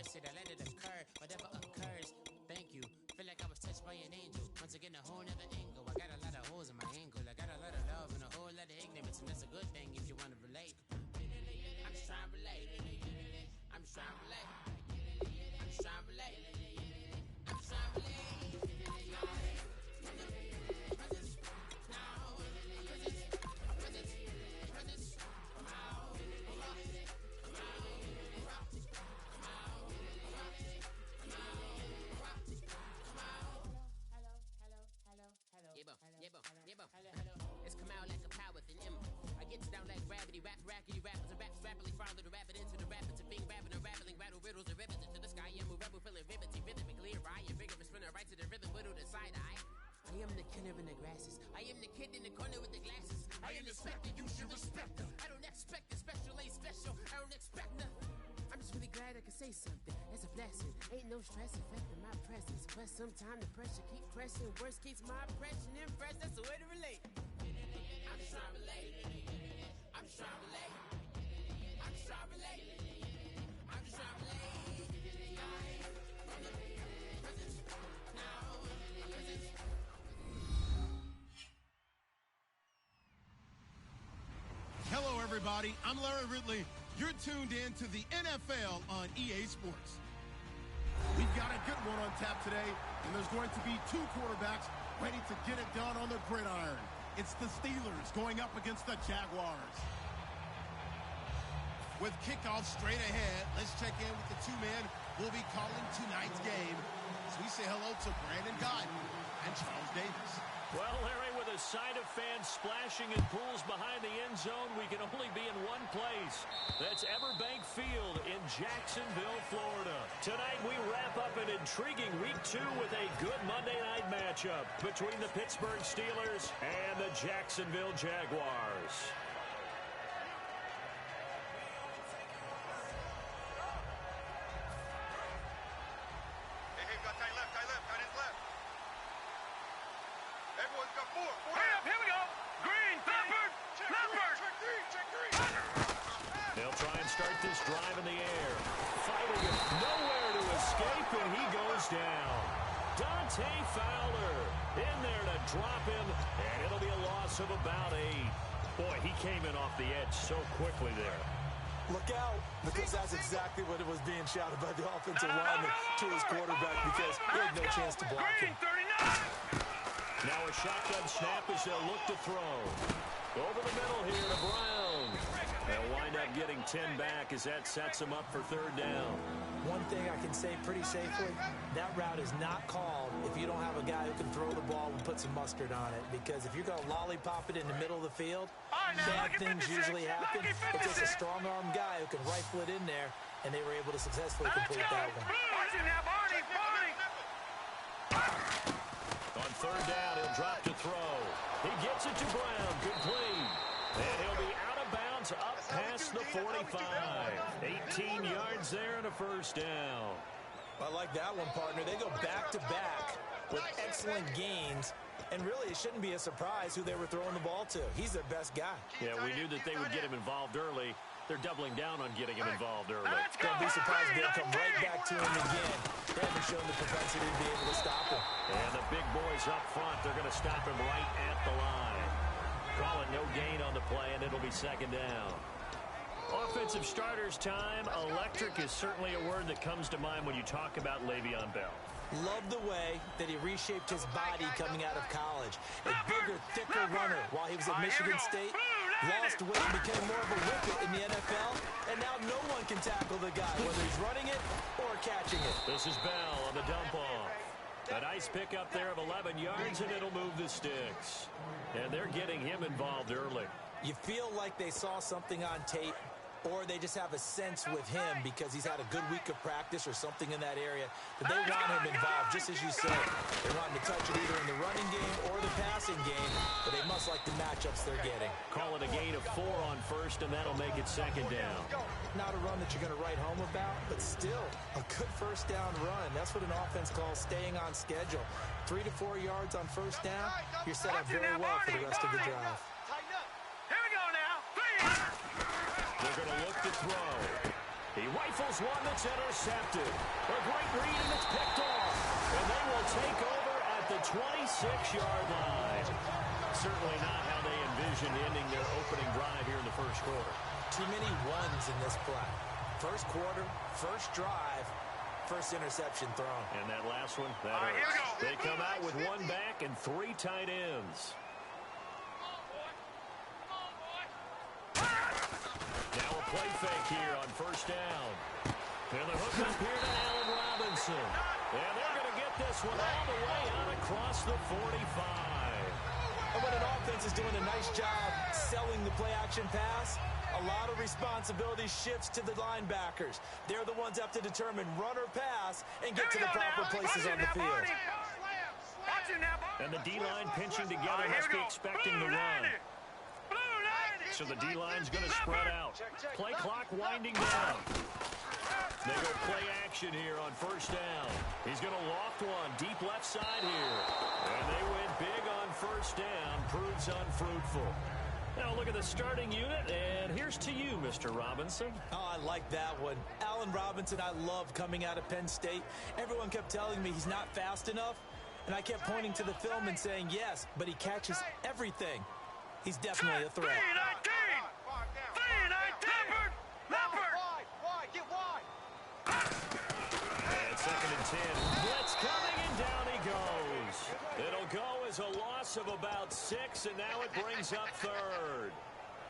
said I let it occur, whatever occurs. Thank you. Feel like I was touched by an angel. Once again, a whole nother angle. I got a lot of holes in my angle. I got a lot of love and a whole lot of ignorance, and that's a good thing if you want to relate. I'm just trying to relate. I'm just trying to relate. I'm just trying to relate. I'm just trying to relate. It's come out like a power with an M. I get down like gravity, rap rackety rappers and raps rapidly follow the rapid into the rapids and being rapping and rattling rattle riddles and rivets into the sky. I'm a rebel feeling rivety, rhythmically right and vigorous spinner right to the rhythm, widow to side eye. I am the killer in the grasses. I am the kid in the corner with the glasses. I am the spectre, you should respect them. I don't expect a special, ain't special. I don't expect nothing. I'm just really glad I can say something. That's a blessing. Ain't no stress affecting my presence. But sometimes the pressure keep pressing. Worst keeps my impression impressed. That's the way to relate. I'm just trying to relate. I'm just trying to relate. I'm just trying to relate. I'm just trying to relate. Hello, everybody. I'm Larry Ridley. You're tuned in to the NFL on EA Sports. We've got a good one on tap today, and there's going to be two quarterbacks ready to get it done on the gridiron. It's the Steelers going up against the Jaguars. With kickoff straight ahead, let's check in with the two men who will be calling tonight's game as we say hello to Brandon Guyton and Charles Davis. Well, Larry, with a sight of fans splashing in pools behind the end zone, we can only be in one place. That's Everbank Field in Jacksonville, Florida. Tonight, we wrap up an intriguing Week 2 with a good Monday night matchup between the Pittsburgh Steelers and the Jacksonville Jaguars. They'll try and start this drive in the air. Fighting it, nowhere to escape, and he goes down. Dante Fowler in there to drop him, and it'll be a loss of about 8. Boy, he came in off the edge so quickly there. Look out, because that's exactly what it was being shouted by the offensive lineman to his quarterback because he had no chance to block him. Now a shotgun snap as they'll look to throw. Over the middle here to Brown. They'll wind up getting 10 back as that sets them up for third down. One thing I can say pretty safely, that route is not called if you don't have a guy who can throw the ball and put some mustard on it. Because if you're going to lollipop it in the middle of the field, bad things usually happen. It's just a strong-arm guy who can rifle it in there, and they were able to successfully complete that one. On third down, he'll drop to throw. He gets it to Brown, complete. And he'll be out of bounds up past the 45. 18 yards there and a first down. I like that one, partner. They go back-to-back with excellent gains. And really, it shouldn't be a surprise who they were throwing the ball to. He's their best guy. Yeah, we knew that they would get him involved early. They're doubling down on getting him involved early. Don't be surprised if they'll come right back to him again. They haven't shown the propensity to be able to stop him. And the big boys up front, they're going to stop him right at the line. Calling no gain on the play, and it'll be second down. Offensive starters time. Electric is certainly a word that comes to mind when you talk about Le'Veon Bell. Love the way that he reshaped his body coming out of college. A bigger, thicker runner while he was at Michigan State. Lost weight and became more of a whippet in the NFL. And now no one can tackle the guy, whether he's running it or catching it. This is Bell on the dump off. A nice pickup there of 11 yards, and it'll move the sticks. And they're getting him involved early. You feel like they saw something on tape, or they just have a sense with him because he's had a good week of practice or something in that area that they want him involved, just as you said. They want him to touch it either in the running game or the passing game, but they must like the matchups they're getting. Call it a gain of 4 on first, and that'll make it second down. Not a run that you're going to write home about, but still a good first down run. That's what an offense calls staying on schedule. 3 to 4 yards on first down, you're set up very well for the rest of the drive. They're going to look to throw. He rifles one that's intercepted. A great read, and it's picked off. And they will take over at the 26-yard line. Certainly not how they envisioned ending their opening drive here in the first quarter. Too many ones in this play. First quarter, first drive, first interception thrown. And that last one, that hurts. They come out with one back and 3 tight ends. Now a play fake here on first down. And the hook up here to Allen Robinson. And they're going to get this one all the way out across the 45. And when an offense is doing a nice job selling the play-action pass, a lot of responsibility shifts to the linebackers. They're the ones that have to determine run or pass and get to the proper places on the field. And the D-line pinching together must be expecting the run. So the D-line's going to spread out. Play clock winding down. They go play action here on first down. He's going to loft one deep left side here. And they win big on first down. Proves unfruitful. Now look at the starting unit, and here's to you, Mr. Robinson. Oh, I like that one. Allen Robinson, I love coming out of Penn State. Everyone kept telling me he's not fast enough, and I kept pointing to the film and saying yes, but he catches everything. He's definitely a threat. And second and 10. Blitz coming, and down he goes. It'll go as a loss of about 6, and now it brings up third.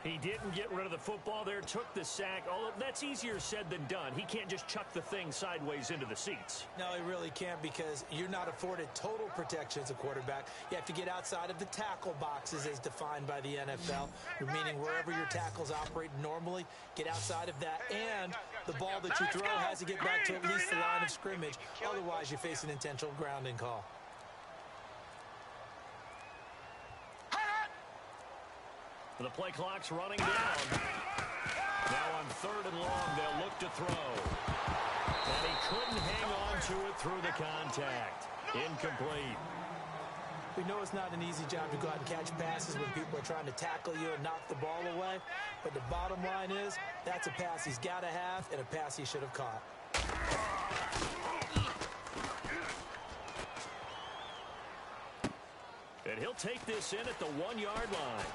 He didn't get rid of the football there, took the sack. Although that's easier said than done. He can't just chuck the thing sideways into the seats. No, he really can't, because you're not afforded total protection as a quarterback. You have to get outside of the tackle boxes as defined by the NFL, meaning wherever your tackles operate normally, get outside of that, and the ball that you throw has to get back to at least the line of scrimmage. Otherwise, you face an intentional grounding call. The play clock's running down. Now on third and long, they'll look to throw. And he couldn't hang on to it through the contact. Incomplete. We know it's not an easy job to go out and catch passes when people are trying to tackle you and knock the ball away. But the bottom line is, that's a pass he's got to have and a pass he should have caught. And he'll take this in at the 1-yard line.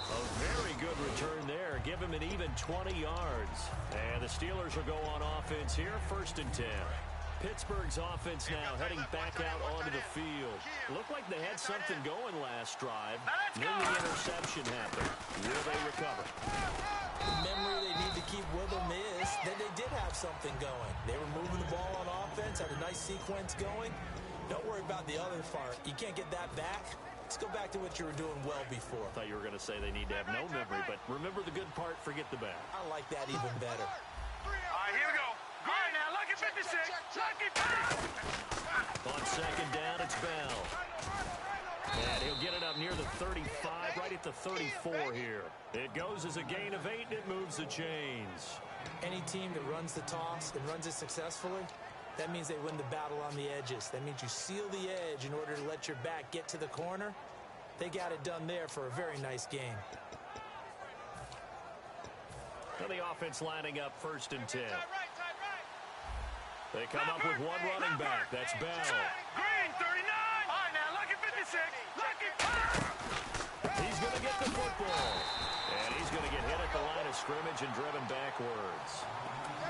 A very good return there. Give him an even 20 yards. And the Steelers will go on offense here, first and 10. Pittsburgh's offense now heading back out onto the field. Looked like they had something going last drive. Then the interception happened. Will they recover? The memory they need to keep with them is that they did have something going. They were moving the ball on offense, had a nice sequence going. Don't worry about the other part. You can't get that back. Let's go back to what you were doing well before. I thought you were going to say they need to have no memory, but remember the good part, forget the bad. I like that even better. All right, here we go. All right, now, lucky 56. Lucky 56. On second down, it's Bell. And he'll get it up near the 35, right at the 34 here. It goes as a gain of 8, and it moves the chains. Any team that runs the toss and runs it successfully, that means they win the battle on the edges. That means you seal the edge in order to let your back get to the corner. They got it done there for a very nice game. Now the offense lining up first and 10. They come up with one running back. That's Bell. Green, 39. All right, now, lucky 56. Lucky 5. He's going to get the football. And he's going to get hit at the line of scrimmage and driven backwards.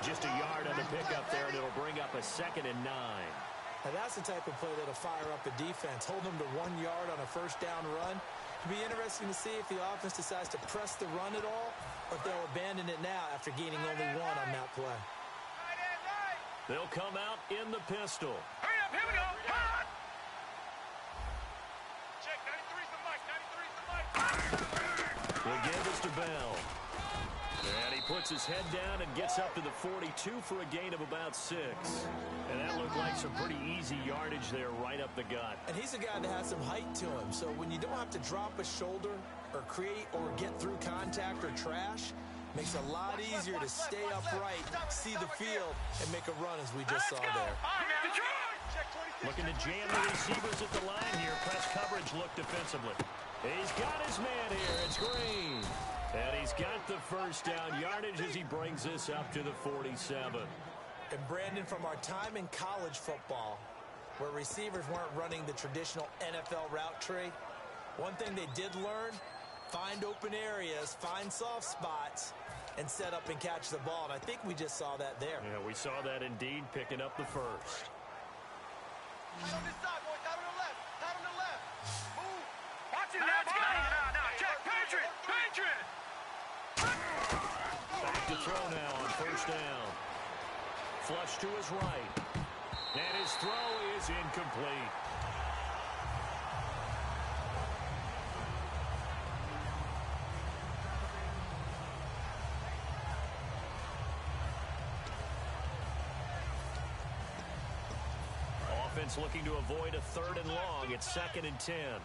Just a yard on the pickup there, and it'll bring up a second and 9. Now that's the type of play that'll fire up a defense. Hold them to 1 yard on a first down run. It'll be interesting to see if the offense decides to press the run at all, or if they'll abandon it now after gaining only 1 on that play. They'll come out in the pistol. Hurry up, here we go. Hot. Check, 93's the mic, 93's the mic. The give is to Bell. And he puts his head down and gets up to the 42 for a gain of about 6. And that looked like some pretty easy yardage there right up the gut. And he's a guy that has some height to him, so when you don't have to drop a shoulder or create or get through contact or trash, makes it a lot easier to stay upright, see the field, and make a run as we just saw there. Looking to jam the receivers at the line here. Press coverage look defensively. He's got his man here. It's Green. And he's got the first down yardage as he brings this up to the 47. And Brandon, from our time in college football, where receivers weren't running the traditional NFL route tree, one thing they did learn, find open areas, find soft spots, and set up and catch the ball. And I think we just saw that there. Yeah, we saw that indeed, picking up the first. Out on this side, boys. Out on the left. Out on the left. Move. Watch it now, boys. Now. Jack, Patriot. Back to throw now on first down. Flush to his right. And his throw is incomplete. Offense looking to avoid a 3rd and long. It's 2nd and 10.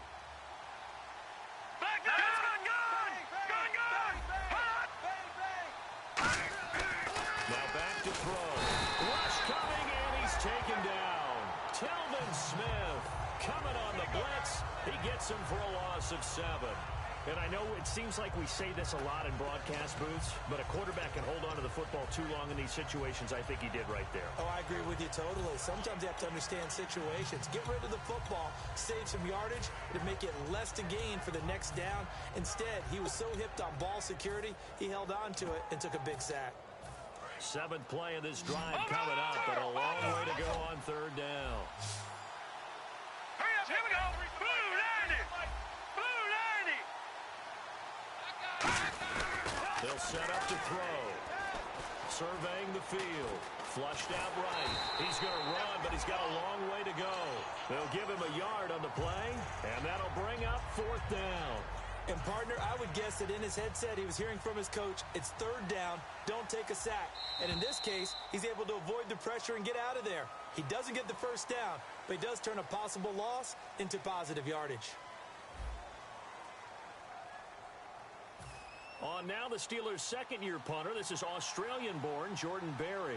Now back to throw. Rush coming, and he's taken down. Telvin Smith coming on the blitz. He gets him for a loss of 7. And I know it seems like we say this a lot in broadcast booths, but a quarterback can hold on to the football too long in these situations. I think he did right there. Oh, I agree with you totally. Sometimes you have to understand situations. Get rid of the football, save some yardage to make it less to gain for the next down. Instead, he was so hipped on ball security, he held on to it and took a big sack. 7th play of this drive coming up, but a long way to go on 3rd down. Hurry up, here we go. Blue 90. Blue 90. They'll set up to throw. Surveying the field. Flushed out right. He's going to run, but he's got a long way to go. They'll give him a yard on the play, and that'll bring up 4th down. And, partner, I would guess that in his headset he was hearing from his coach, it's 3rd down, don't take a sack. And in this case, he's able to avoid the pressure and get out of there. He doesn't get the first down, but he does turn a possible loss into positive yardage. On now the Steelers' 2nd-year punter. This is Australian-born Jordan Berry.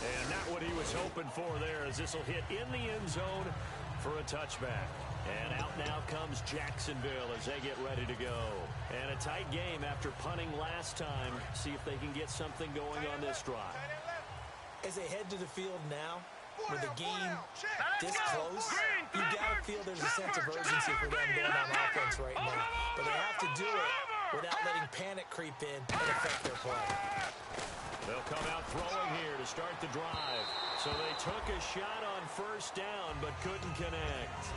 And not what he was hoping for there, as this will hit in the end zone for a touchback. And out now comes Jacksonville as they get ready to go. And a tight game after punting last time. See if they can get something going on this drive. As they head to the field now, with the game this close, you got to feel there's a sense of urgency for them going on offense right now. But they have to do it without letting panic creep in and affect their play. They'll come out throwing here to start the drive. So they took a shot on first down but couldn't connect.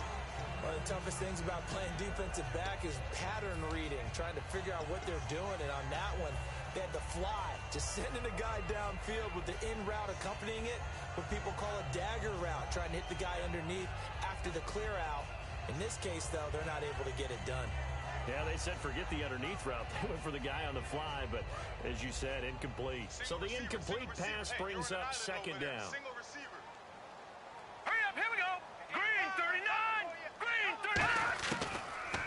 One of the toughest things about playing defensive back is pattern reading, trying to figure out what they're doing. And on that one, they had to fly, just sending a guy downfield with the in route accompanying it, what people call a dagger route, trying to hit the guy underneath after the clear out. In this case, though, they're not able to get it done. Yeah, they said forget the underneath route. They went for the guy on the fly, but as you said, incomplete. So the incomplete pass brings up 2nd down. Hurry up, here we go. Green 39. Green 39.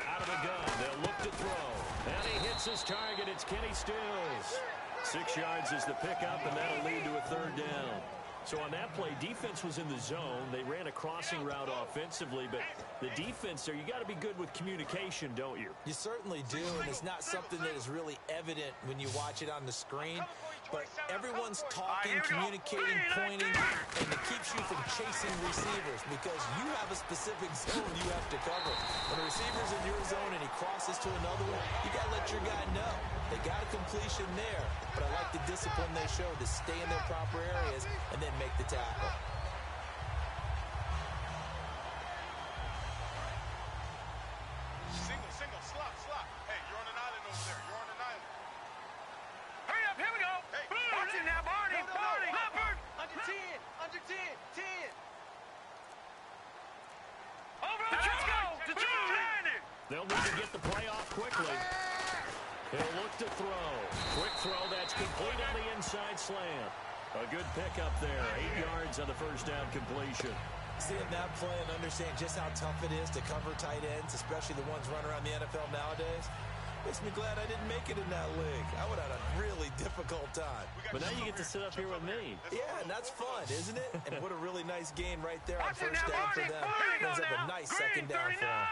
Out of the gun, they'll look to throw. And he hits his target. It's Kenny Stills. 6 yards is the pickup, and that'll lead to a 3rd down. So on that play, defense was in the zone. They ran a crossing route offensively, but the defense there, you got to be good with communication, don't you? You certainly do, and it's not something that is really evident when you watch it on the screen. But everyone's talking, communicating, pointing, and it keeps you from chasing receivers because you have a specific zone you have to cover. When a receiver's in your zone and he crosses to another one, you got to let your guy know. They got a completion there, but I like the discipline they showed to stay in their proper areas and then make the tackle. Single, slot. Hey, you're on an island over there. You're on an island. Hurry up, here we go. Hey, watch it now, Barney. Barney. Leopard. Under 10. 10. Over. Let's go. To 290. They'll need to get the play off quickly. He'll look to throw. Quick throw that's complete on the inside slant. A good pickup there. 8 yards on the first down completion. Seeing that play and understand just how tough it is to cover tight ends, especially the ones running around the NFL nowadays. Makes me glad I didn't make it in that league. I would have had a really difficult time. But now you get to sit up here with me. Yeah, and that's fun, isn't it? And what a really nice gain right there on first down for them. Brings up a nice second down for them.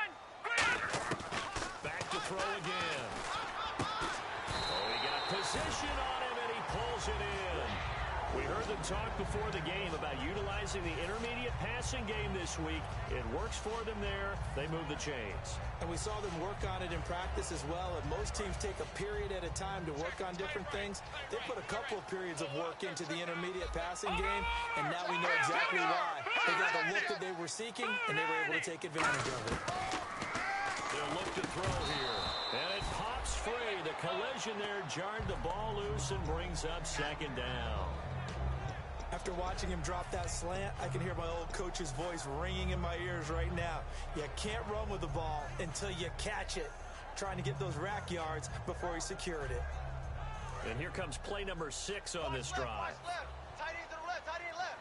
Back to throw again. Oh, he got position on him, and he pulls it in. We heard them talk before the game about utilizing the intermediate passing game this week. It works for them there. They move the chains. And we saw them work on it in practice as well. And most teams take a period at a time to work on different things. They put a couple of periods of work into the intermediate passing game, and now we know exactly why. They got the look that they were seeking, and they were able to take advantage of it. They'll look to throw here. And it pops free. The collision there jarred the ball loose and brings up second down. After watching him drop that slant, I can hear my old coach's voice ringing in my ears right now. You can't run with the ball until you catch it. Trying to get those rack yards before he secured it. And here comes play number 6 on this drive. Tight end to the left, tight end left.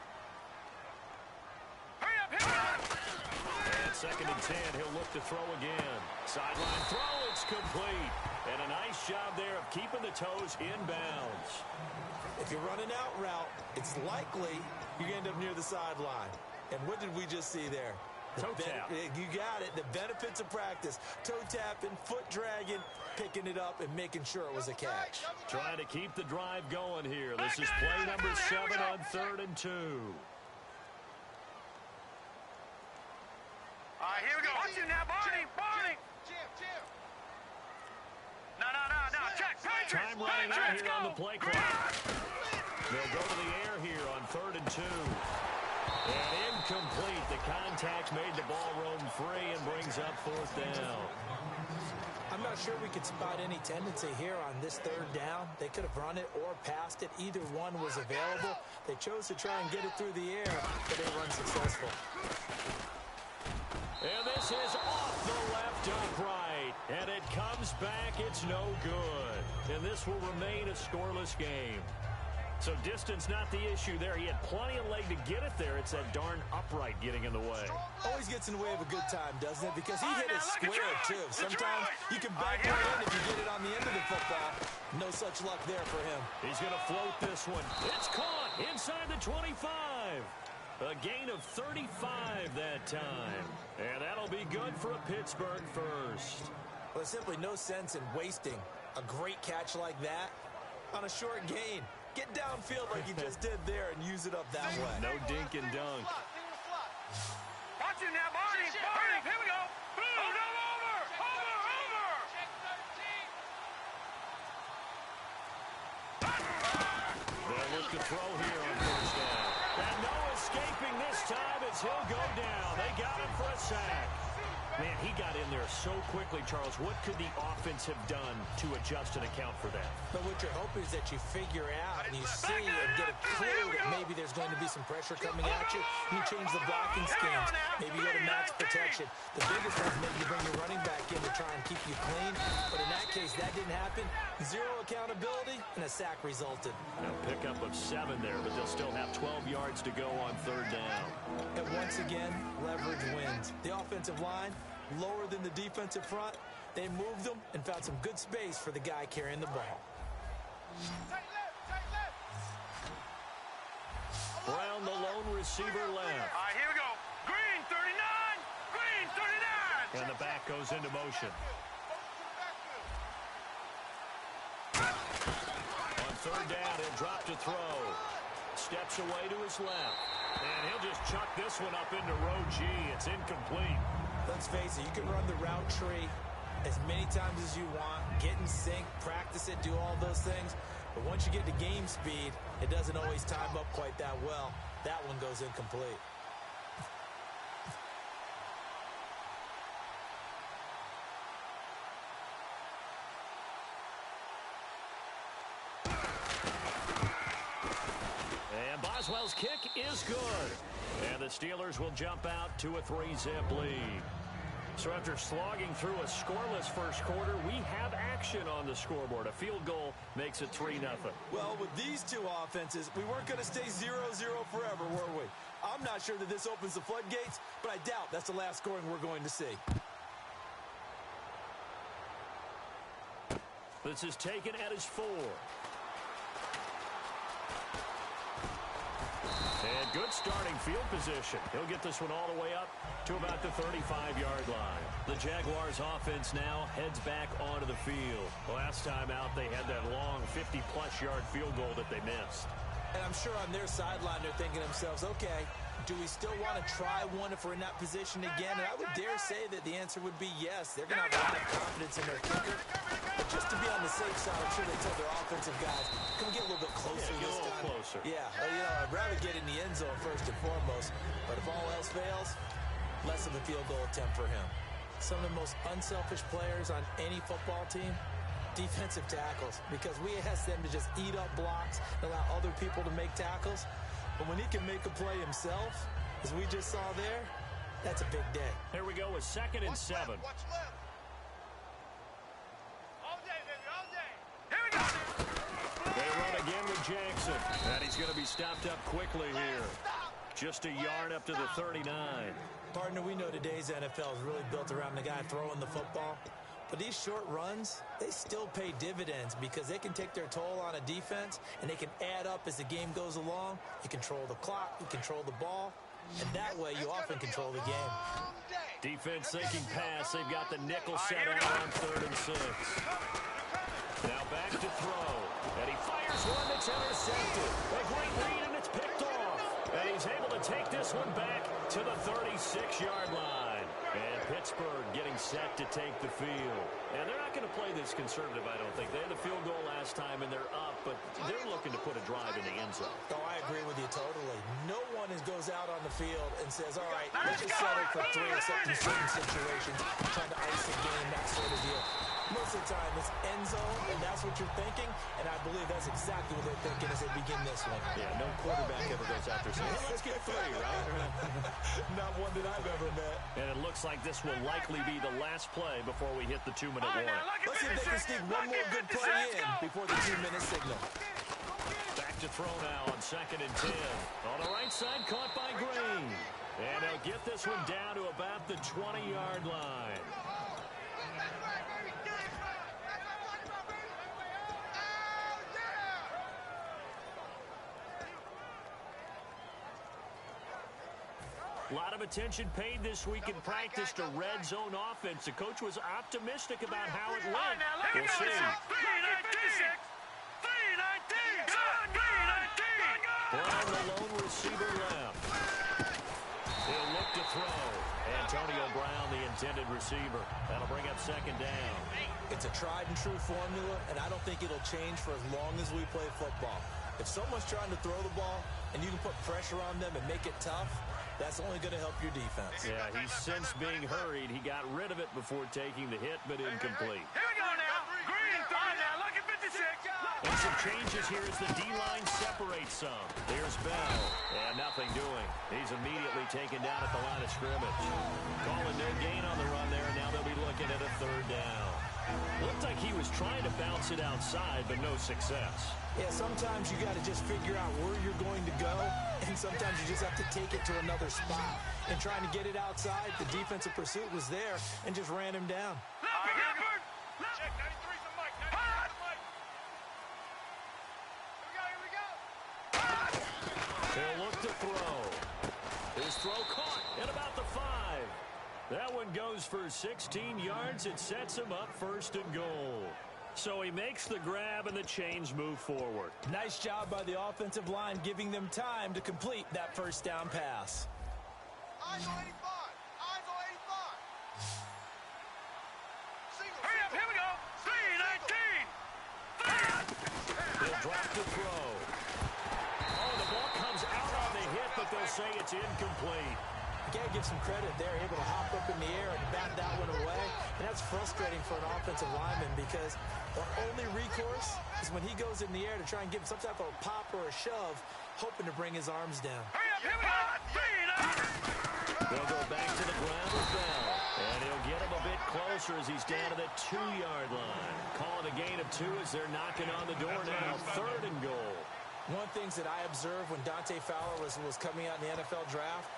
And second and 10, he'll look to throw again. Sideline throw, it's complete. And a nice job there of keeping the toes inbounds. If you run an out route, it's likely you end up near the sideline. And what did we just see there? Toe tap. You got it. The benefits of practice. Toe tapping, foot dragging, picking it up, and making sure it was a catch. Trying to keep the drive going here. This is play number 7 on 3rd and 2. All right, here we go. Watch it now, Barney. Jim. No. Check. Time running out here on the play clock. They'll go to the air here on 3rd and 2. And incomplete. The contact made the ball roam free and brings up 4th down. I'm not sure we could spot any tendency here on this 3rd down. They could have run it or passed it. Either one was available. They chose to try and get it through the air, but they were unsuccessful. And this is off the left upright. And it comes back. It's no good. And this will remain a scoreless game. So distance not the issue there. He had plenty of leg to get it there. It's that darn upright getting in the way. Always gets in the way of a good time, doesn't it? Because he hit it square, too. Sometimes you can back one in if you get it on the end of the football. No such luck there for him. He's going to float this one. It's caught inside the 25. A gain of 35 that time. And that'll be good for a Pittsburgh first. Well, there's simply no sense in wasting a great catch like that on a short gain. Get downfield like you just did there and use it up that way. No dink and dunk. Watch it now, Barney. Here we go. Oh, no, over. Check 13. They'll look to throw here on 1st down. And no escaping this time as he'll go down. They got him for a sack. Man, he got in there so quickly, Charles. What could the offense have done to adjust and account for that? But what you're hoping is that you figure out and you see and get a clue that maybe there's going to be some pressure coming at you. You change the blocking schemes. Maybe you go to max protection. The biggest one is maybe you bring your running back in to try and keep you clean. But in that case, that didn't happen. Zero accountability, and a sack resulted. Now pickup of 7 there, but they'll still have 12 yards to go on 3rd down. And once again, leverage wins. The offensive line, lower than the defensive front. They moved them and found some good space for the guy carrying the ball. Tight left. Brown, the lone receiver left. All right, here we go. Green, 39. And the back goes into motion. On 3rd down, he'll drop to throw. Steps away to his left. And he'll just chuck this one up into row G. It's incomplete. Let's face it, you can run the route tree as many times as you want, get in sync, practice it, do all those things. But once you get to game speed, it doesn't always time up quite that well. That one goes incomplete. And Boswell's kick is good. And the Steelers will jump out to a 3-zip lead. So after slogging through a scoreless first quarter, we have action on the scoreboard. A field goal makes it 3-0. Well, with these two offenses, we weren't going to stay 0-0 forever, were we? I'm not sure that this opens the floodgates, but I doubt that's the last scoring we're going to see. This is taken at his 4. And good starting field position. He'll get this one all the way up to about the 35-yard line. The Jaguars offense now heads back onto the field. Last time out, they had that long 50-plus yard field goal that they missed. And I'm sure on their sideline, they're thinking to themselves, okay, do we still want to try one if we're in that position again? And I would dare say that the answer would be yes. They're going to have a lot of confidence in their kicker. But just to be on the safe side, I'm sure they tell their offensive guys, can we get a little bit closer this time? Closer. Yeah, well, I'd rather get in the end zone first and foremost. But if all else fails, less of a field goal attempt for him. Some of the most unselfish players on any football team, defensive tackles, because we ask them to just eat up blocks and allow other people to make tackles. But when he can make a play himself, as we just saw there, that's a big day. Here we go with 2nd and 7. Watch left. All day, baby, all day. Here we go. They run again with Jackson. And he's going to be stopped up quickly here. Just a yard up to the 39. Partner, we know today's NFL is really built around the guy throwing the football. But these short runs, they still pay dividends because they can take their toll on a defense and they can add up as the game goes along. You control the clock, you control the ball, and that way you often control the game. Defense thinking pass. They've got the nickel set out on 3rd and 6. Now back to throw. And he fires one that's intercepted. A great read, and it's picked off. And he's able to take this one back to the 36-yard line. And Pittsburgh getting set to take the field. And they're not going to play this conservative, I don't think. They had a field goal last time, and they're up, but they're looking to put a drive in the end zone. Oh, I agree with you totally. No one goes out on the field and says, all right, let's just settle for 3 except in certain situations, trying to ice a game, that sort of deal. Most of the time, it's end zone, and that's what you're thinking, and I believe that's exactly what they're thinking as they begin this one. Yeah, no quarterback ever goes out there saying, hey, let's get 3, right? Not one that I've ever met. And it looks like this will likely be the last play before we hit the 2-minute warning. Let's see if they can sneak one more good play in before the 2-minute signal. Back to throw now on 2nd and 10. On the right side, caught by Green. And they'll get this one down to about the 20-yard line. A lot of attention paid this week in practice to red zone offense. The coach was optimistic about how it went. We'll see. 319. Brown, the lone receiver left. He'll look to throw. Antonio Brown, the intended receiver. That'll bring up 2nd down. It's a tried and true formula, and I don't think it'll change for as long as we play football. If someone's trying to throw the ball and you can put pressure on them and make it tough, that's only going to help your defense. Yeah, he's since being hurried. He got rid of it before taking the hit, but incomplete. Here we go now. Green throwing now. Look at 56. And some changes here as the D-line separates some. There's Bell, and nothing doing. He's immediately taken down at the line of scrimmage. Calling no gain on the run there, and now they'll be looking at a 3rd down. Looked like he was trying to bounce it outside, but no success. Yeah, sometimes you got to just figure out where you're going to go, and sometimes you just have to take it to another spot. And trying to get it outside, the defensive pursuit was there and just ran him down. Check 93's the mic. 93's the mic. Here we go. He'll look to throw. His throw caught at about the 5. That one goes for 16 yards. It sets him up 1st and goal. So he makes the grab, and the chains move forward. Nice job by the offensive line giving them time to complete that 1st down pass. Eyes on 85. Eyes on 85. Hurry up, here we go. 319. He'll drop the throw. Oh, the ball comes out on the hit, but they'll say it's incomplete. You got to give some credit there, able to hop up in the air and bat that one away. And that's frustrating for an offensive lineman because the only recourse is when he goes in the air to try and give some type of a pop or a shove, hoping to bring his arms down. Hurry up, here we go. They'll go back to the ground with Bell. And he'll get him a bit closer as he's down to the 2-yard line. Calling a gain of 2 as they're knocking on the door now. 3rd and goal. One of the things that I observed when Dante Fowler was coming out in the NFL draft,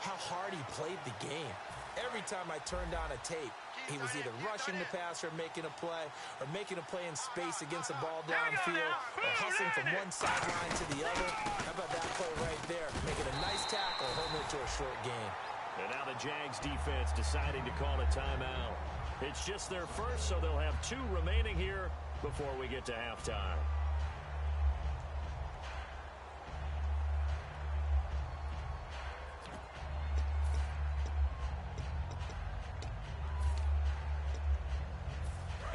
how hard he played the game. Every time I turned on a tape, He was either rushing the passer, making a play, or making a play in space against a ball downfield, or hustling from one sideline to the other. How about that play right there? Making a nice tackle, holding it to a short gain. And now the Jags defense deciding to call a timeout. It's just their first, so they'll have 2 remaining here before we get to halftime.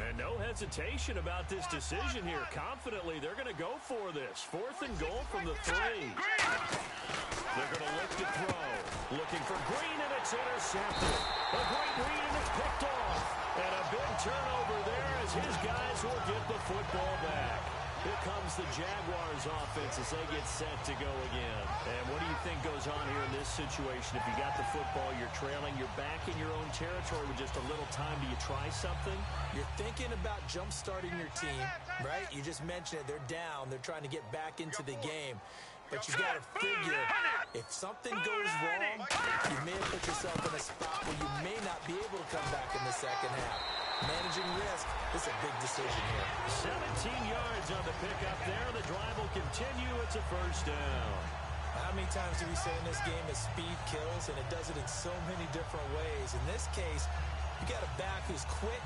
And no hesitation about this decision here. Confidently, they're going to go for this. 4th and goal from the 3. They're going to look to throw. Looking for Green, and it's intercepted. A great read, and it's picked off. And a big turnover there as his guys will get the football back. Here comes the Jaguars offense as they get set to go again. And what do you think goes on here in this situation? If you got the football, you're trailing, you're back in your own territory with just a little time. Do you try something? You're thinking about jump-starting your team, right? You just mentioned it. They're down. They're trying to get back into the game. But you got to figure, if something goes wrong, you may have put yourself in a spot where you may not be able to come back in the second half. Managing risk, this is a big decision here. 17 yards on the pickup there. The drive will continue. It's a first down. How many times do we say in this game that speed kills, and it does it in so many different ways? In this case, you got a back who's quick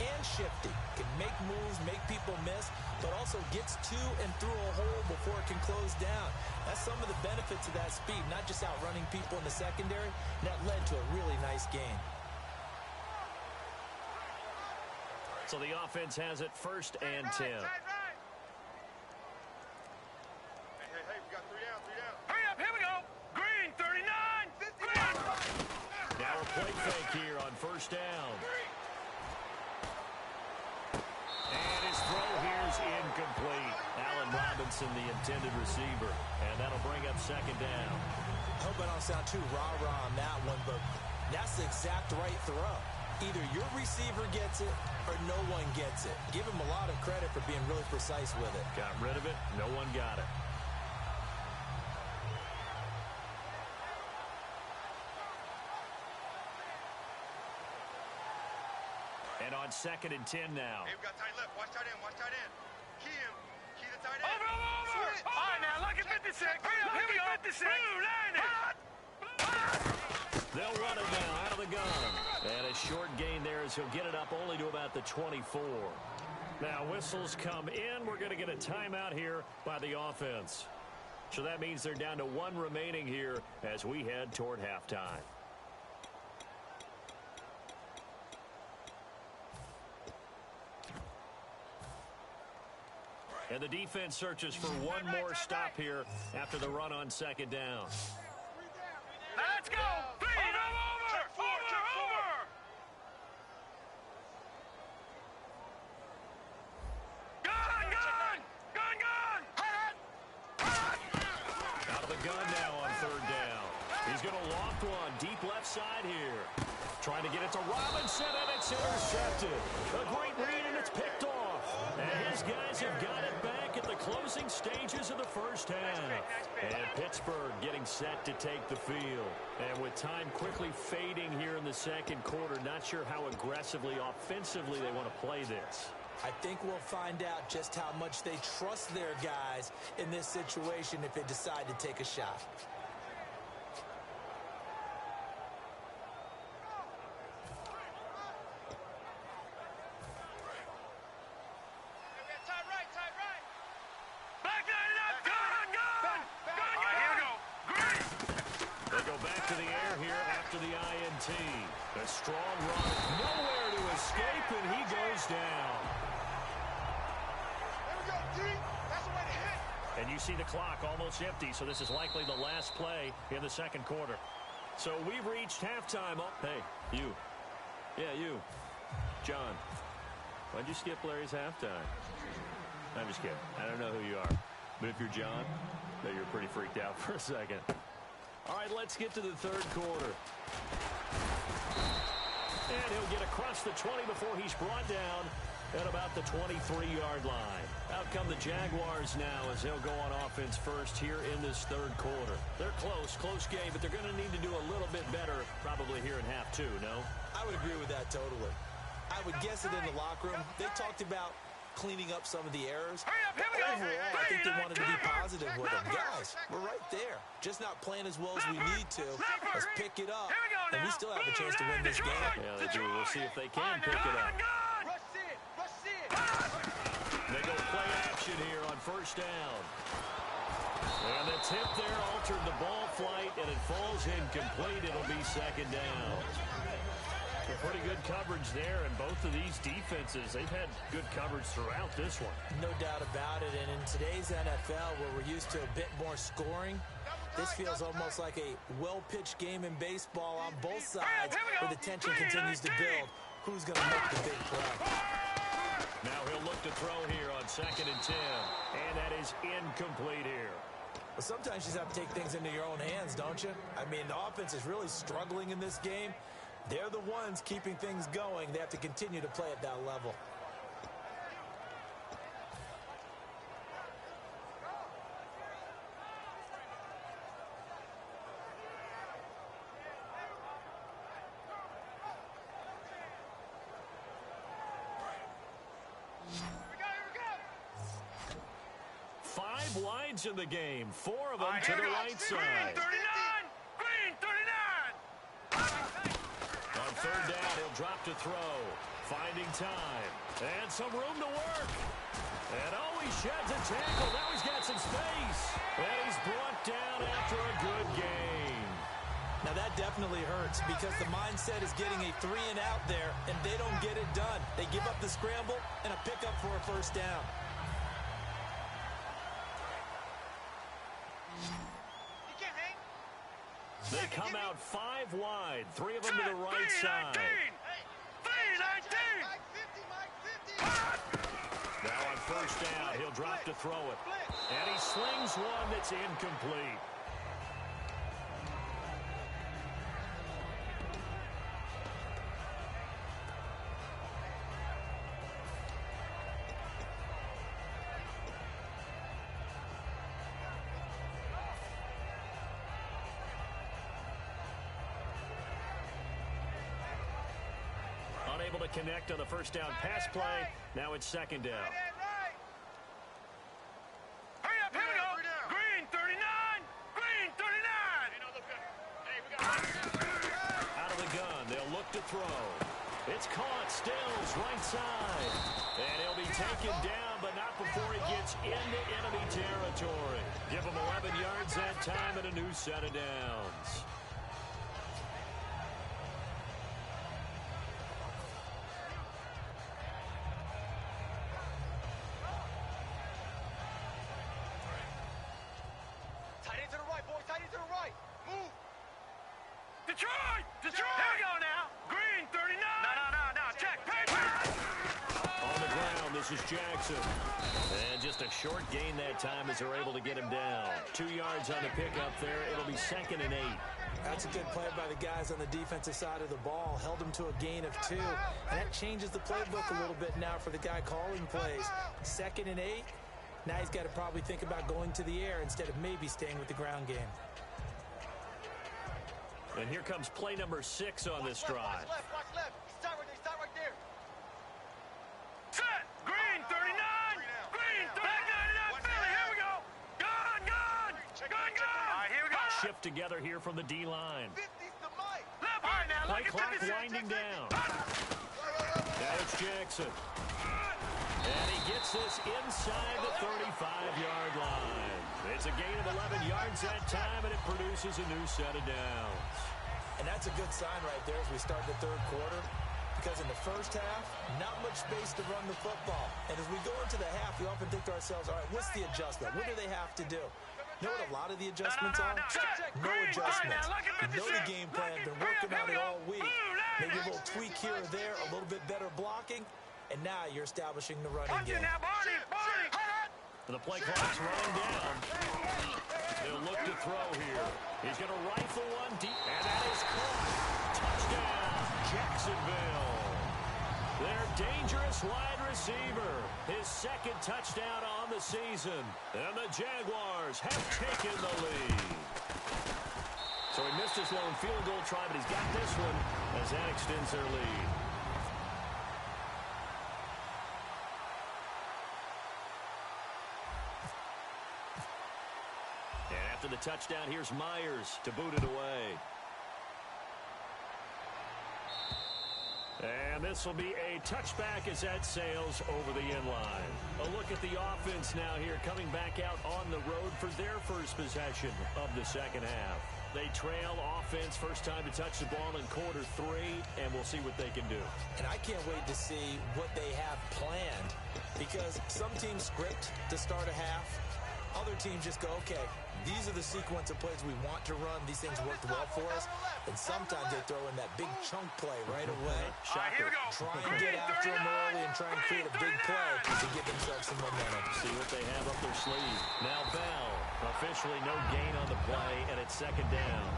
and shifty, can make moves, make people miss, but also gets to and through a hole before it can close down. That's some of the benefits of that speed, not just outrunning people in the secondary. That led to a really nice gain. So the offense has it 1st and 10. Hey, we got 3 down, 3 down. Hurry up, here we go. Green, 39, 51. Now a play fake here on 1st down. And his throw here is incomplete. Allen Robinson, the intended receiver. And that'll bring up 2nd down. I hope I don't sound too rah-rah on that one, but that's the exact right throw. Either your receiver gets it or no one gets it. Give him a lot of credit for being really precise with it. Got rid of it. No one got it. And on 2nd and 10 now. Hey, we got tight left. Watch tight end, watch tight end. Key him. Key the tight end. Over! All right, now, look at 56. Hurry up, here we go. 56. Blue, line it. They'll run it now out of the gun. And a short gain there as he'll get it up only to about the 24. Now whistles come in. We're going to get a timeout here by the offense. So that means they're down to 1 remaining here as we head toward halftime. And the defense searches for one more stop here after the run on 2nd down. Let's go. 3. Over. Gun. Out of the gun now on 3rd down. He's going to loft one deep left side here. Trying to get it to Robinson, and it's intercepted. A great read, and it's picked off. And his guys have got it back at the closing stages of the 1st half. And Pittsburgh getting set to take the field. And with time quickly fading here in the 2nd quarter, not sure how aggressively, offensively they want to play this. I think we'll find out just how much they trust their guys in this situation if they decide to take a shot. A strong run, nowhere to escape, and he goes down. There we go, D. That's the way to hit. And you see the clock almost empty, so this is likely the last play in the 2nd quarter. So we've reached halftime. Hey, you. Yeah, you. John, why'd you skip Larry's halftime? I'm just kidding. I don't know who you are. But if you're John, then you're pretty freaked out for a second. All right, let's get to the 3rd quarter. And he'll get across the 20 before he's brought down at about the 23-yard line. Out come the Jaguars now as they'll go on offense first here in this 3rd quarter. They're close game, but they're going to need to do a little bit better probably here in half 2, no? I would agree with that totally. I would guess it in the locker room. They talked about cleaning up some of the errors. Hurry up, Overall, I think they wanted to be positive with them. Guys, we're right there. Just not playing as well as we need to. Let's pick it up. And we still have a chance to win this game. Yeah, they do. We'll see if they can pick it up. Rush it. Rush it. They go play action here on first down. And the tip there altered the ball flight, and it falls incomplete. It'll be second down. Pretty good coverage there, and both of these defenses, they've had good coverage throughout this one. No doubt about it, and in today's NFL, where we're used to a bit more scoring, this feels almost like a well-pitched game in baseball on both sides, where the tension continues to build. Who's going to make the big play? Now he'll look to throw here on 2nd and 10, and that is incomplete here. Well, sometimes you just have to take things into your own hands, don't you? I mean, the offense is really struggling in this game. They're the ones keeping things going. They have to continue to play at that level. Five wides in the game, 4 of them to the right side. Green 39! Green 39! On 3rd down, he'll drop to throw. Finding time. And some room to work. And he sheds a tackle. Now he's got some space. And he's brought down after a good game. Now that definitely hurts because the mindset is getting a 3-and-out there, and they don't get it done. They give up the scramble and a pickup for a first down. They come out 5 wide, 3 of them to the right side. 3-19! Now on first down, he'll drop to throw it. And he slings one that's incomplete. Unable to connect on the first down pass play. Now it's 2nd down. Hurry up, here we go! Green 39! Green 39! Out of the gun, they'll look to throw. It's caught, Stills, right side. And he'll be taken down, but not before he gets into enemy territory. Give him 11 yards that time and a new set of downs. Detroit! Detroit! Here we go now! Green 39! No, check! On the ground, this is Jackson. And just a short gain that time as they're able to get him down. 2 yards on the pickup there. It'll be 2nd and 8. That's a good play by the guys on the defensive side of the ball. Held him to a gain of 2. And that changes the playbook a little bit now for the guy calling plays. 2nd and 8. Now he's got to probably think about going to the air instead of maybe staying with the ground game. And here comes play number 6 on this drive. Watch left. Stop right there. Set! Green 39! Green 39! Philly, here we go! Gun! All right, here we go! Shift together here from the D-line. 50's the mic. Left, all right, now, Play look clock at 56. winding down. Now it's Jackson. And he gets this inside the 35-yard line. It's a gain of 11 yards that time, and it produces a new set of downs. And that's a good sign right there as we start the 3rd quarter. Because in the first half, not much space to run the football. And as we go into the half, we often think to ourselves, all right, what's the adjustment? What do they have to do? You know what a lot of the adjustments are? No adjustments. You know the game plan. Been working on it all week. Maybe a little tweak here or there, a little bit better blocking. And now you're establishing the running game. The play clock's running down. He'll look to throw here. He's going to rifle one deep, and that is caught. Touchdown, Jacksonville. Their dangerous wide receiver. His 2nd touchdown on the season. And the Jaguars have taken the lead. So he missed his lone field goal try, but he's got this one as that extends their lead. the touchdown. Here's Myers to boot it away. And this will be a touchback as that sails over the end line. A look at the offense now here, coming back out on the road for their first possession of the second half. They trail offense, first time to touch the ball in quarter 3, and we'll see what they can do. And I can't wait to see what they have planned, because some teams script to start a half. Other teams just go, okay, these are the sequence of plays we want to run. These things worked well for us. And sometimes they throw in that big chunk play right away. Right, here we go. Try and get after them early and try and create a big play to give themselves some momentum. See what they have up their sleeve. Now Bell, officially no gain on the play, and it's second down.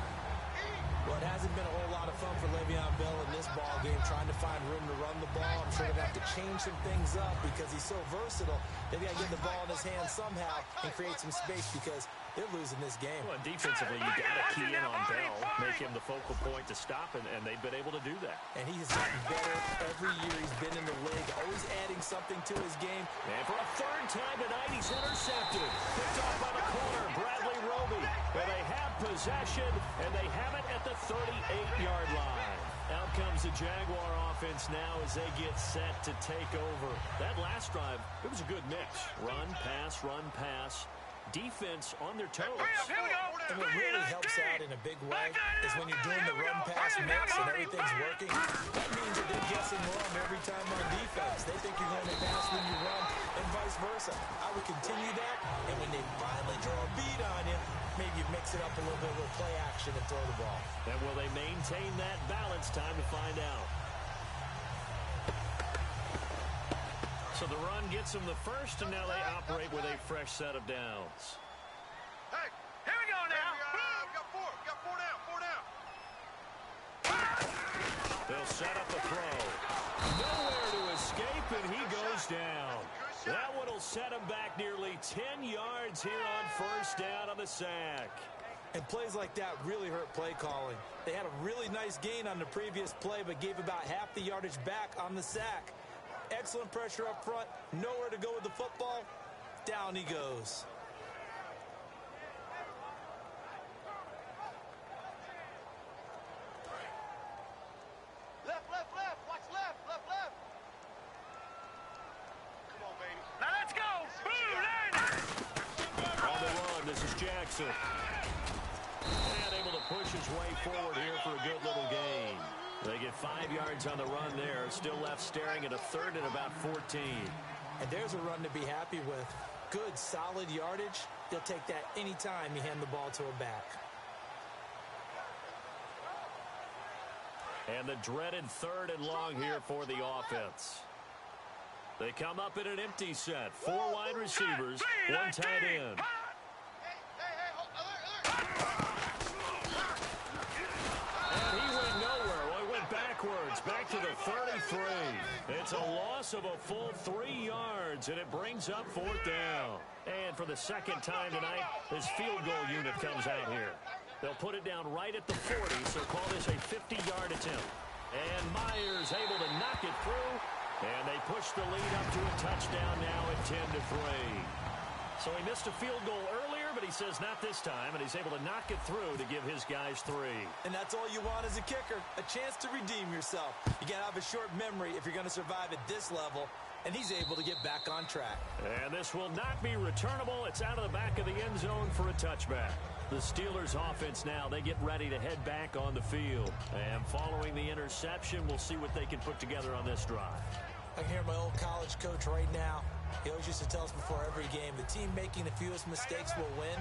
Well, it hasn't been a whole lot of fun for Le'Veon Bell in this ball game, trying to find room to run the ball. I'm sure they're going to have to change some things up because he's so versatile. They've got to get the ball in his hands somehow and create some space because they're losing this game. Well, defensively, you got to key in on Bell, make him the focal point to stop, and they've been able to do that. And he has gotten better every year he's been in the league, always adding something to his game. And for a third time tonight, he's intercepted. Picked off by the corner, Bradley Roby. Well, they have possession, and they have it at the 38-yard line. Out comes the Jaguar offense now as they get set to take over. That last drive, it was a good mix. Run, pass. Defense on their toes. Here we go. And what really helps out in a big way is when you're doing the run-pass mix and everything's working. That means that they're guessing wrong every time on defense. They think you're going to pass when you run and vice versa. I would continue that, and when they finally draw a beat on you, maybe you mix it up a little bit with play action and throw the ball. And will they maintain that balance? Time to find out. So the run gets them the first, and now they operate with a fresh set of downs. Hey, here we go now. We got four down. They'll set up a throw. Nowhere to escape, and he goes down. That one will set him back nearly 10 yards here on first down on the sack. And plays like that really hurt play calling. They had a really nice gain on the previous play, but gave about half the yardage back on the sack. Excellent pressure up front. Nowhere to go with the football. Down he goes. Left. Watch left. Come on, baby. Now let's go. On the run, this is Jackson. And able to push his way forward here for a good little gain. They get 5 yards on the run there. Still left staring at a third and about 14. And there's a run to be happy with. Good, solid yardage. They'll take that anytime you hand the ball to a back. And the dreaded third and long here for the offense. They come up in an empty set. 4 wide receivers, 1 tight end. And he went nowhere. Well, he went backwards, back to the 33. It's a loss of a full 3 yards, and it brings up 4th down. And for the second time tonight, this field goal unit comes out here. They'll put it down right at the 40, so call this a 50-yard attempt. And Myers able to knock it through, and they push the lead up to a touchdown now at 10-3. So he missed a field goal earlier, but he says not this time, and he's able to knock it through to give his guys 3. And that's all you want as a kicker, a chance to redeem yourself. You got to have a short memory if you're going to survive at this level, and he's able to get back on track. And this will not be returnable. It's out of the back of the end zone for a touchback. The Steelers offense now, they get ready to head back on the field. And following the interception, we'll see what they can put together on this drive. I can hear my old college coach right now. He always used to tell us before every game, the team making the fewest mistakes will win.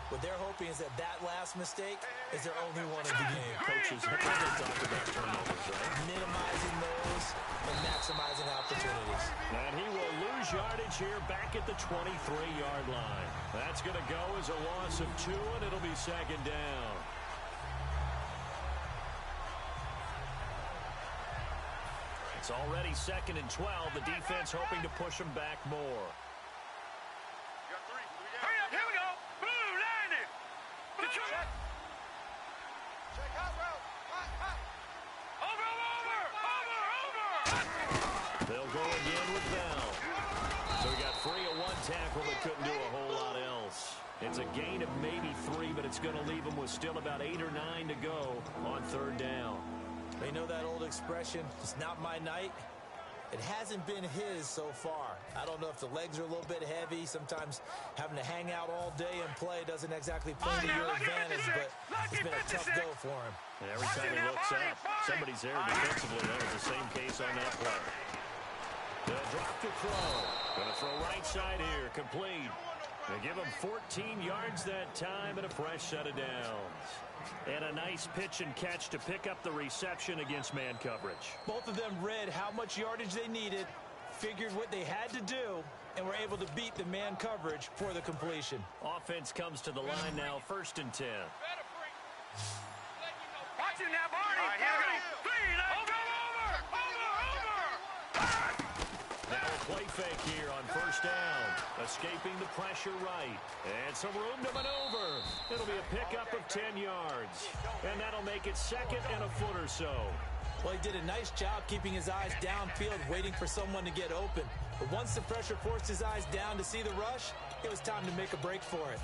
What they're hoping is that last mistake is their only one of the game. Coaches, that's how they talk about turnovers, right? Minimizing those and maximizing opportunities. And he will lose yardage here back at the 23-yard line. That's going to go as a loss of 2, and it'll be second down. It's already 2nd and 12. The defense hoping to push him back more. Hurry up, here we go. Blue, line it. Check out, bro. Over. They'll go again with Bell. So he got free of 1 tackle but couldn't do a whole lot else. It's a gain of maybe 3, but it's going to leave them with still about 8 or 9 to go on 3rd down. You know that old expression, it's not my night? It hasn't been his so far. I don't know if the legs are a little bit heavy. Sometimes having to hang out all day and play doesn't exactly play to your advantage, but it's been a tough go for him. And every time he looks up, somebody's there defensively. That was the same case on that play. They'll drop to throw. Going to throw right side here, complete. They give him 14 yards that time and a fresh set of downs. And a nice pitch and catch to pick up the reception against man coverage. Both of them read how much yardage they needed, figured what they had to do, and were able to beat the man coverage for the completion. Offense comes to the line now, 1st and 10. Watch him now, Barney. All right, here we go. Now a play fake here on 1st down. Escaping the pressure right. And some room to maneuver. It'll be a pickup of 10 yards. And that'll make it 2nd and a foot or so. Well, he did a nice job keeping his eyes downfield, waiting for someone to get open. But once the pressure forced his eyes down to see the rush, it was time to make a break for it.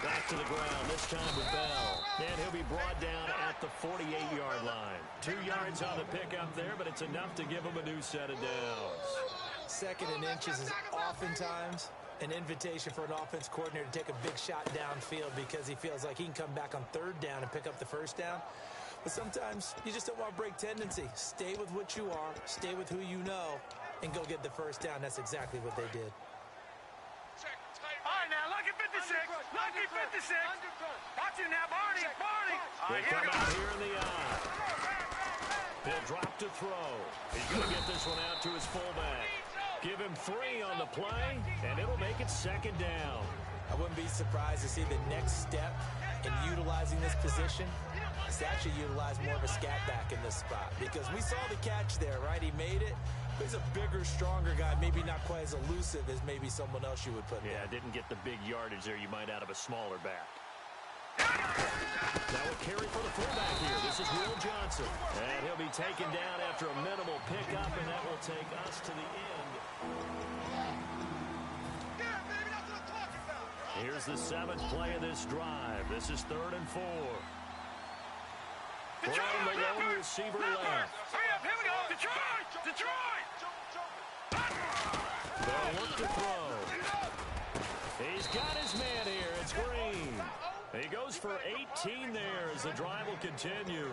Back to the ground, this time with Bell. And he'll be brought down at the 48-yard line. 2 yards on the pickup there, but it's enough to give him a new set of downs. 2nd and inches is oftentimes an invitation for an offense coordinator to take a big shot downfield because he feels like he can come back on 3rd down and pick up the 1st down. But sometimes you just don't want to break tendency. Stay with what you are, stay with who you know, and go get the 1st down. That's exactly what they did. All right, now, lucky 56. Lucky 56. Watch him now, Barney. Barney. They come out here in the eye. He'll drop to throw. He's going to get this one out to his fullback. Give him 3 on the play, and it'll make it 2nd down. I wouldn't be surprised to see the next step in utilizing this position is to actually utilize more of a scat back in this spot. Because we saw the catch there, right? He made it. But he's a bigger, stronger guy, maybe not quite as elusive as maybe someone else you would put there. Yeah, didn't get the big yardage there you might out of a smaller back. Now a carry for the fullback here. This is Will Johnson. And he'll be taken down after a minimal pickup, and that will take us to the end. Here's the 7th play of this drive. This is 3rd and 4. From the lone receiver left. Hurry up, here we go. Detroit! Detroit! They'll look to throw. He's got his man here. It's Green. He goes for 18 there as the drive will continue.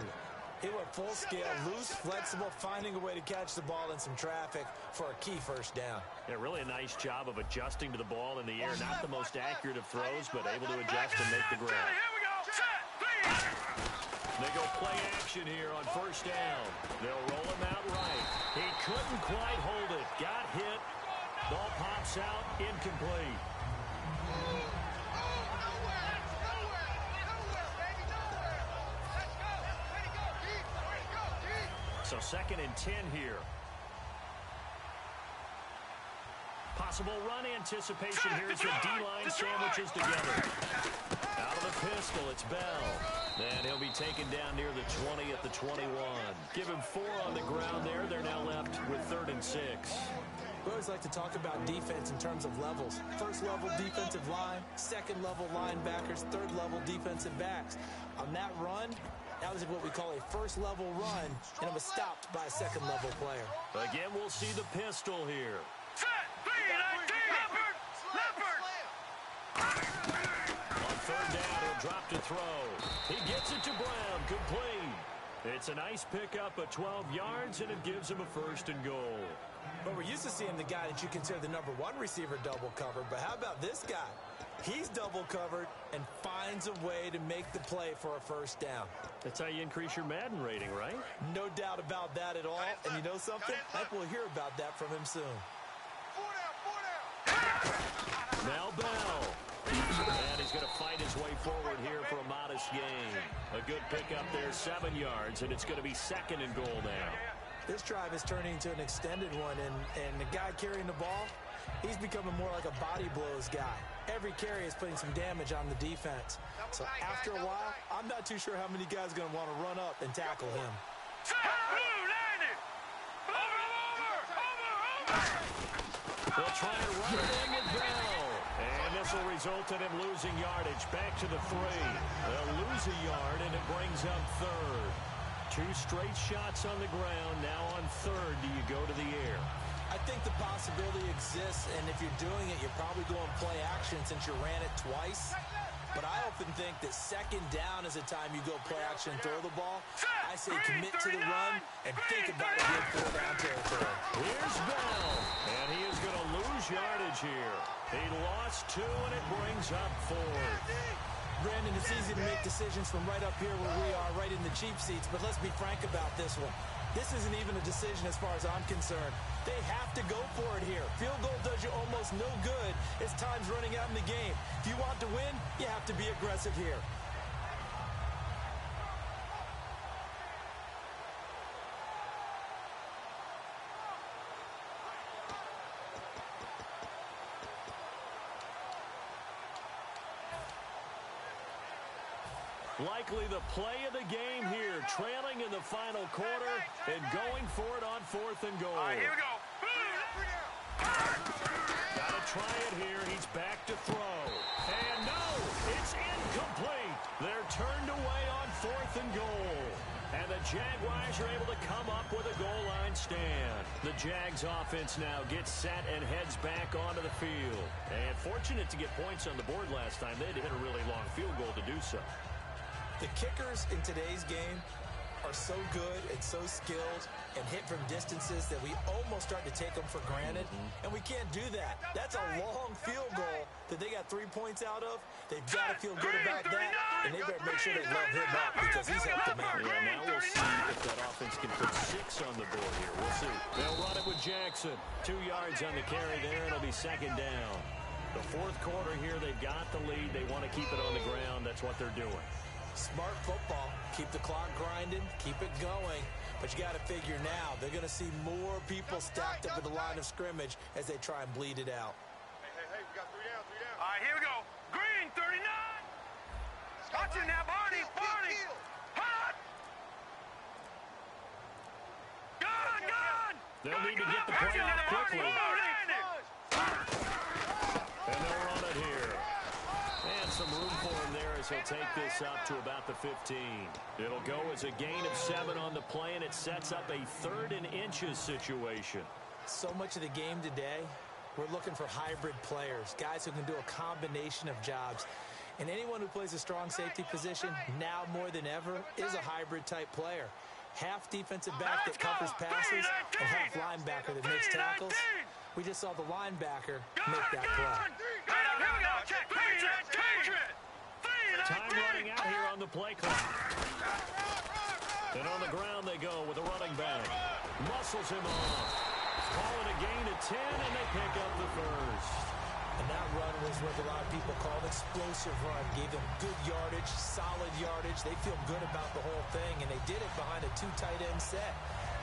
He went full scale, loose, flexible, finding a way to catch the ball in some traffic for a key 1st down. Yeah, really a nice job of adjusting to the ball in the air. Not the most accurate of throws, but able to adjust and make the grab. Here we go. Set. 3. They go play action here on 1st down. They'll roll him out right. He couldn't quite hold it. Got hit. Ball pops out. Incomplete. So 2nd and 10 here. Possible run anticipation here as the D-line sandwiches together. Out of the pistol, it's Bell. And he'll be taken down near the 20 at the 21. Give him 4 on the ground there. They're now left with 3rd and 6. We always like to talk about defense in terms of levels. 1st level defensive line, 2nd level linebackers, 3rd level defensive backs. On that run, that was what we call a 1st level run, and it was stopped by a 2nd level player. Again, we'll see the pistol here. Set. 3. Leopard. On 3rd down, he'll drop to throw. He gets it to Brown, complete. It's a nice pickup of 12 yards, and it gives him a 1st and goal. But we're used to seeing the guy that you consider the number 1 receiver double covered. But how about this guy? He's double covered and finds a way to make the play for a 1st down. That's how you increase your Madden rating, right? No doubt about that at all. And you know something? I think we'll hear about that from him soon. 4 down. Now Bell. And he's going to fight his way forward here for a modest gain. A good pickup there, 7 yards, and it's going to be 2nd and goal now. This drive is turning into an extended one, and the guy carrying the ball, He's becoming more like a body blows guy. Every carry is putting some damage on the defense. So after a while, I'm not too sure how many guys are going to want to run up and tackle him. They'll try and run it in with Bell. And this will result in him losing yardage. Back to the 3. They'll lose a yard, and it brings up third. 2 straight shots on the ground. Now on third, do you go to the air? I think the possibility exists, and if you're doing it, you're probably going play action since you ran it twice. But I often think that second down is a time you go play action and throw the ball. I say commit to the run and think about it in 4th down territory. Here's Bell, and he is going to lose yardage here. He lost 2, and it brings up 4th. Brandon, it's easy to make decisions from right up here where we are, right in the cheap seats, but let's be frank about this one. This isn't even a decision as far as I'm concerned. They have to go for it here. Field goal does you almost no good as time's running out in the game. If you want to win, you have to be aggressive here. Likely the play of the game here, trailing in the final quarter and going for it on 4th and goal. All right, here we go. Got to try it here. He's back to throw. And no, it's incomplete. They're turned away on 4th and goal. And the Jaguars are able to come up with a goal line stand. The Jags offense now gets set and heads back onto the field. And fortunate to get points on the board last time. They had to hit a really long field goal to do so. The kickers in today's game are so good and so skilled and hit from distances that we almost start to take them for granted, and we can't do that. That's a long field goal that they got 3 points out of. They've got to feel good about that, and they better make sure they love him up because he's helped them out. Yeah, now we'll see if that offense can put 6 on the board here. We'll see. They'll run it with Jackson. 2 yards on the carry there, and it'll be second down. The 4th quarter here, they've got the lead. They want to keep it on the ground. That's what they're doing. Smart football. Keep the clock grinding. Keep it going. But you got to figure now, they're going to see more people stacked up at the line of scrimmage as they try and bleed it out. Hey, we got 3 down, 3 down. All right, here we go. Green, 39. Watch it now, Barney. Hot. Gun. They'll need to get the play out quickly. And they'll run it here. And some room for him there as he'll take this up to about the 15. It'll go as a gain of 7 on the play, and it sets up a 3rd and inches situation. So much of the game today, we're looking for hybrid players, guys who can do a combination of jobs. And anyone who plays a strong safety position, now more than ever, is a hybrid type player. Half defensive back that covers passes and half linebacker that makes tackles. We just saw the linebacker make that play. Time running out here on the play clock. And on the ground they go with a running back. Muscles him off. Calling a gain of 10, and they pick up the first. And that run was what a lot of people call an explosive run. Gave them good yardage, solid yardage. They feel good about the whole thing, and they did it behind a 2 tight end set.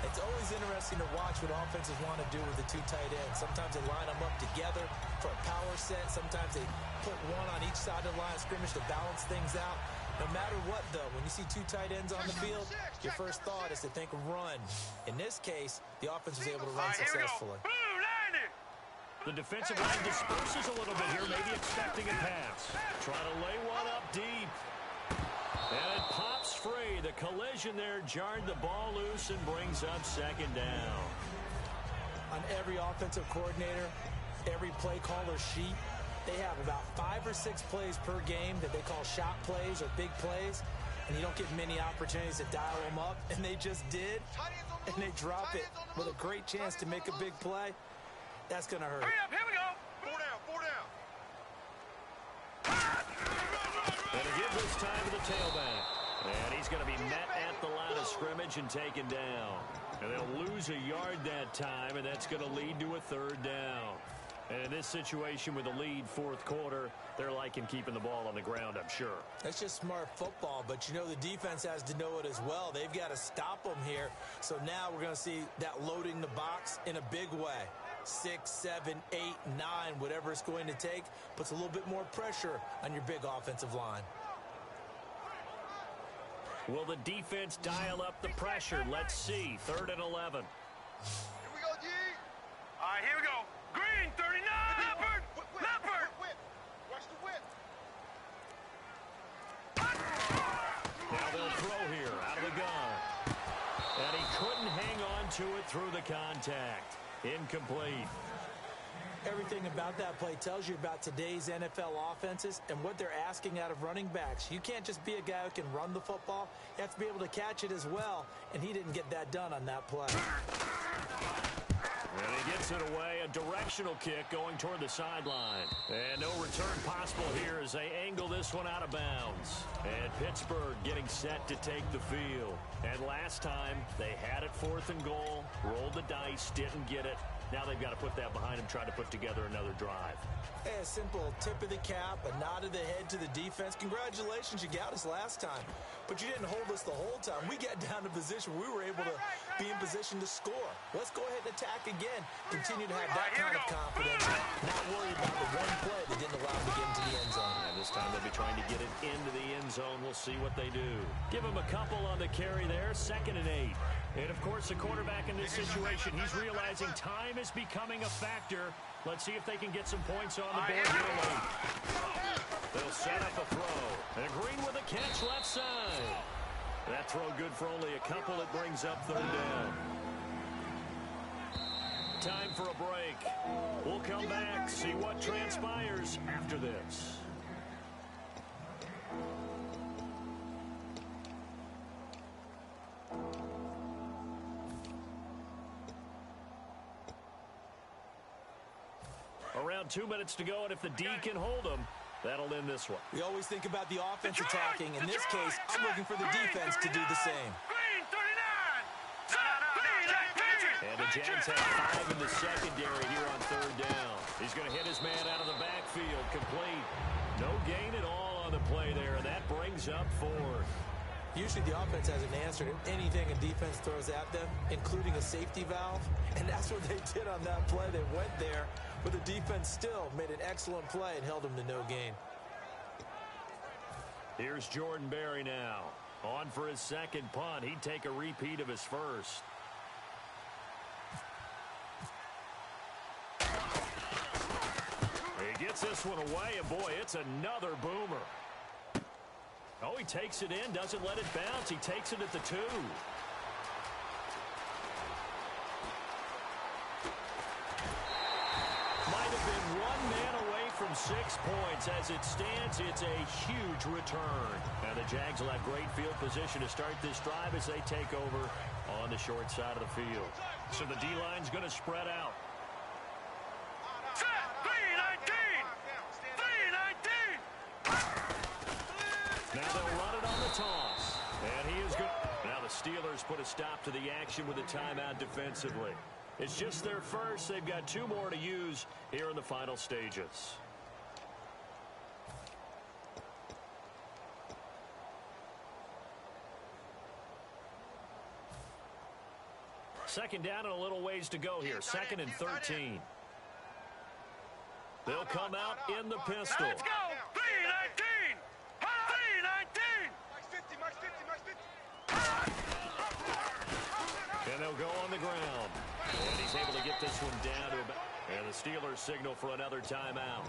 It's always interesting to watch what offenses want to do with the 2 tight ends. Sometimes they line them up together for a power set. Sometimes they put one on each side of the line of scrimmage to balance things out. No matter what, though, when you see 2 tight ends on the field, your first thought is to think run. In this case, the offense was able to run successfully. The defensive line disperses a little bit here, maybe expecting a pass. Trying to lay one up deep. And it pops free. The collision there jarred the ball loose and brings up second down. On every offensive coordinator, every play caller sheet, they have about 5 or 6 plays per game that they call shot plays or big plays, and you don't get many opportunities to dial them up, and they just did, and they drop it with a great chance to make a big play. That's going to hurt. Hurry up, here we go. 4 down. And a give this time to the tailback. And he's going to be met at the line of scrimmage and taken down. And they'll lose a yard that time, and that's going to lead to a 3rd down. And in this situation with the lead 4th quarter, they're liking keeping the ball on the ground, I'm sure. That's just smart football, but you know the defense has to know it as well. They've got to stop them here. So now we're going to see that loading the box in a big way. 6, 7, 8, 9, whatever it's going to take, puts a little bit more pressure on your big offensive line. Will the defense dial up the pressure? Let's see. 3rd and 11. Here we go, G. All right, here we go. Green, 39. Leopard. Leopard. Watch the whip. Now they'll throw here out of the gun. And he couldn't hang on to it through the contact. Incomplete. Everything about that play tells you about today's NFL offenses and what they're asking out of running backs. You can't just be a guy who can run the football. You have to be able to catch it as well, and he didn't get that done on that play. And he gets it away, a directional kick going toward the sideline. And no return possible here as they angle this one out of bounds. And Pittsburgh getting set to take the field. And last time, they had it 4th and goal, rolled the dice, didn't get it. Now they've got to put that behind them, try to put together another drive. Hey, a simple tip of the cap, a nod of the head to the defense. Congratulations, you got us last time. But you didn't hold us the whole time. We got down to position where we were able to be in position to score. Let's go ahead and attack again. Continue to have that kind of confidence. Not worry about the one play that didn't allow them to get into the end zone. And this time they'll be trying to get it into the end zone. We'll see what they do. Give them a couple on the carry there. 2nd and 8. And, of course, the quarterback in this situation, he's realizing time is becoming a factor. Let's see if they can get some points on the board here late. They'll set up a throw. And Green with a catch left side. That throw good for only a couple. It brings up 3rd down. Time for a break. We'll come back, see what transpires after this. Around 2 minutes to go, and if the D can hold them, that'll end this one. We always think about the offense attacking. In this case, I'm looking for the defense to do the same. Green, 39. And the Jags have 5 in the secondary here on 3rd down. He's going to hit his man out of the backfield, complete. No gain at all on the play there, and that brings up 4th. Usually the offense hasn't answered anything a defense throws at them, including a safety valve. And that's what they did on that play. They went there, but the defense still made an excellent play and held them to no gain. Here's Jordan Berry now. On for his 2nd punt. He'd take a repeat of his 1st. He gets this one away, and boy, it's another boomer. Oh, he takes it in, doesn't let it bounce. He takes it at the 2. Might have been one man away from 6 points. As it stands, it's a huge return. And the Jags will have great field position to start this drive as they take over on the short side of the field. So the D-line's going to spread out. Set, 319. 319. Now they'll run it on the toss. And he is good. Now the Steelers put a stop to the action with a timeout defensively. It's just their first. They've got 2 more to use here in the final stages. Second down and a little ways to go here. 2nd and 13. They'll come out in the pistol. Let's go. 319. 319. Max 50. And they'll go on the ground. And he's able to get this one down to about. And the Steelers signal for another timeout.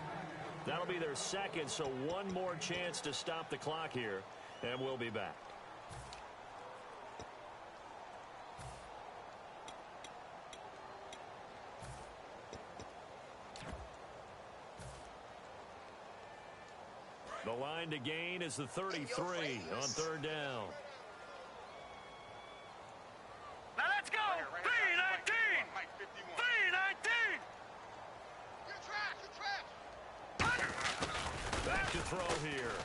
That'll be their 2nd, so one more chance to stop the clock here. And we'll be back. The line to gain is the 33 on 3rd down. Now let's go. 319. 319. Back to throw here.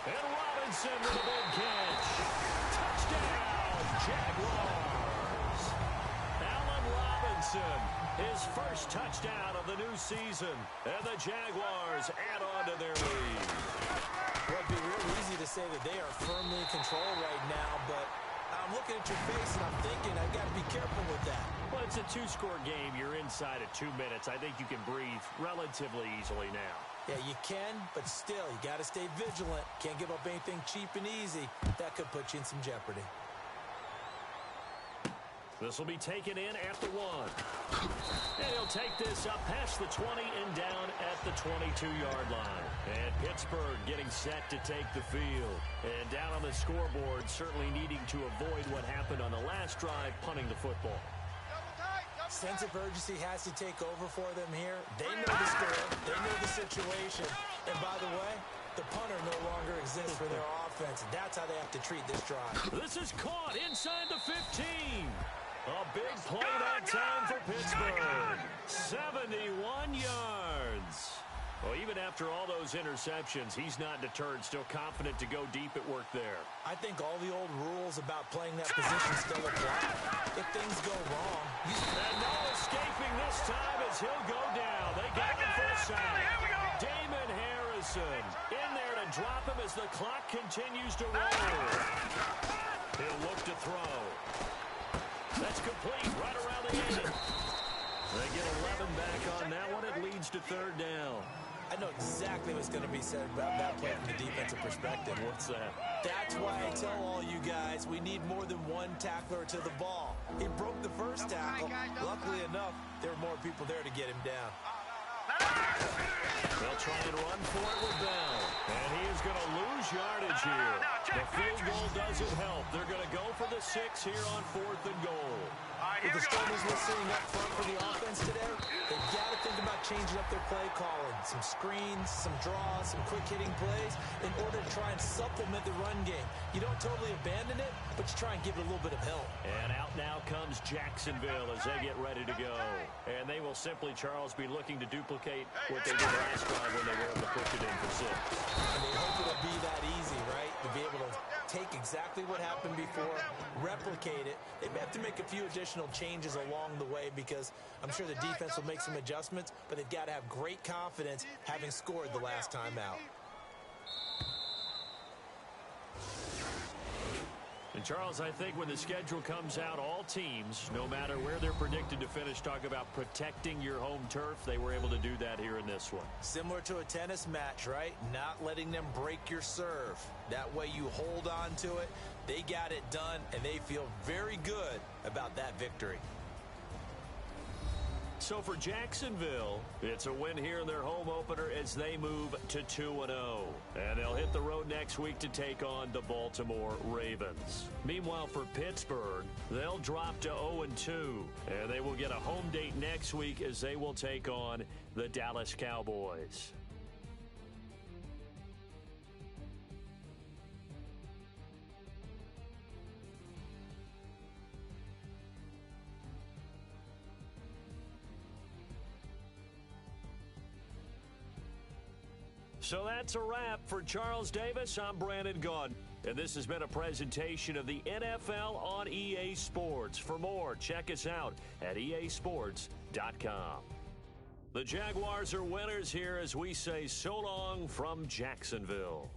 And Robinson with a big catch. Touchdown, Jaguars. Allen Robinson, his first touchdown of the new season. And the Jaguars add on to their lead. Well, it'd be real easy to say that they are firmly in control right now, but I'm looking at your face, and I'm thinking I've got to be careful with that. Well, it's a two-score game. You're inside at 2 minutes. I think you can breathe relatively easily now. Yeah, you can, but still, you got to stay vigilant. Can't give up anything cheap and easy. That could put you in some jeopardy. This will be taken in at the 1. And he'll take this up past the 20 and down at the 22-yard line. And Pittsburgh getting set to take the field. And down on the scoreboard, certainly needing to avoid what happened on the last drive, punting the football. Sense of urgency has to take over for them here. They know the score. They know the situation. And by the way, the punter no longer exists for their offense. That's how they have to treat this drive. This is caught inside the 15. A big play that time for Pittsburgh. 71 yards. Well, even after all those interceptions, he's not deterred, still confident to go deep at work there. I think all the old rules about playing that position still apply. If things go wrong, and no escaping this time as he'll go down. They got him for a sack. Damon Harrison in there to drop him as the clock continues to roll. He'll look to throw. That's complete right around the end. They get 11 back on that one. It leads to third down. I know exactly what's going to be said about that play from the defensive perspective. What's that? That's why I tell all you guys we need more than one tackler to the ball. He broke the first tackle. Luckily enough, there were more people there to get him down. They'll try and run for it with Bell. And he is going to lose yardage here. The field goal doesn't help. They're going to go for the 6 here on 4th and goal. With the starters we're seeing up front for the offense today, they've got to think about changing up their play calling. Some screens, some draws, some quick-hitting plays in order to try and supplement the run game. You don't totally abandon it, but you try and give it a little bit of help. And out now comes Jacksonville as they get ready to go. And they will simply, Charles, be looking to duplicate what they did last time when they were able to push it in for 6. And they hope it'll be that easy, right? To be able to take exactly what happened before, replicate it. They may have to make a few additional changes along the way because I'm sure the defense will make some adjustments, but they've got to have great confidence having scored the last time out. And Charles, I think when the schedule comes out, all teams, no matter where they're predicted to finish, talk about protecting your home turf. They were able to do that here in this one. Similar to a tennis match, right? Not letting them break your serve. That way you hold on to it. They got it done, and they feel very good about that victory. So for Jacksonville, it's a win here in their home opener as they move to 2-0. And they'll hit the road next week to take on the Baltimore Ravens. Meanwhile, for Pittsburgh, they'll drop to 0-2. And they will get a home date next week as they will take on the Dallas Cowboys. So that's a wrap. For Charles Davis, I'm Brandon Gaudin. And this has been a presentation of the NFL on EA Sports. For more, check us out at easports.com. The Jaguars are winners here as we say so long from Jacksonville.